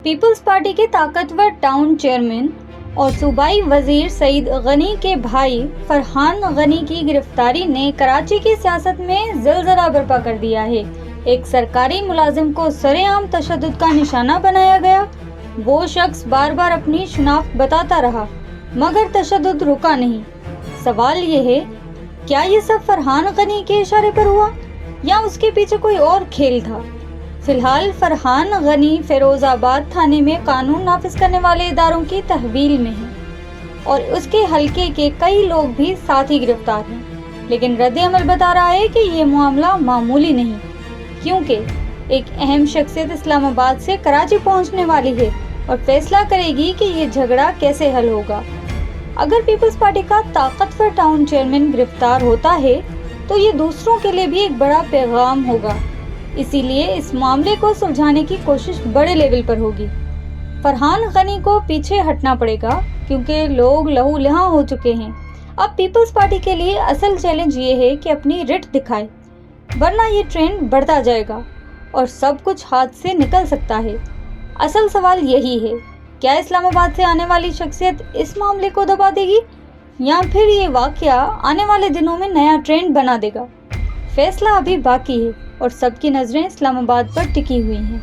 Peoples party کے طاقتور town chairman اور صوبائی وزیر سعید غنی کے بھائی فرحان غنی کی گرفتاری نے کراچی کی سیاست میں زلزلہ برپا کر دیا ہے۔ ایک سرکاری ملازم کو سرعام تشدد کا نشانہ بنایا گیا۔ وہ شخص بار بار اپنی شناخت بتاتا رہا مگر تشدد رکا نہیں۔ سوال یہ ہے، کیا یہ سب فرحان غنی کے اشارے پر ہوا یا اس کے پیچھے کوئی اور کھیل تھا؟ فی الحال فرحان غنی فیروز آباد تھانے میں قانون نافذ کرنے والے اداروں کی تحویل میں ہے اور اس کے حلقے کے کئی لوگ بھی ساتھ ہی گرفتار ہیں، لیکن رد عمل بتا رہا ہے کہ یہ معاملہ معمولی نہیں، کیونکہ ایک اہم شخصیت اسلام آباد سے کراچی پہنچنے والی ہے اور فیصلہ کرے گی کہ یہ جھگڑا کیسے حل ہوگا۔ اگر پیپلز پارٹی کا طاقتور ٹاؤن چیئرمین گرفتار ہوتا ہے تو یہ دوسروں کے لیے بھی ایک بڑا پیغام ہوگا، اسی لیے اس معاملے کو سلجھانے کی کوشش بڑے لیول پر ہوگی۔ فرحان غنی کو پیچھے ہٹنا پڑے گا کیونکہ لوگ لہو لہاں ہو چکے ہیں۔ اب پیپلز پارٹی کے لیے اصل چیلنج یہ ہے کہ اپنی رٹ دکھائے، ورنہ یہ ٹرینڈ بڑھتا جائے گا اور سب کچھ ہاتھ سے نکل سکتا ہے۔ اصل سوال یہی ہے، کیا اسلام آباد سے آنے والی شخصیت اس معاملے کو دبا دے گی یا پھر یہ واقعہ آنے والے دنوں میں نیا ٹرینڈ بنا دے گا؟ فیصلہ ابھی باقی ہے اور سب کی نظریں اسلام آباد پر ٹکی ہوئی ہیں۔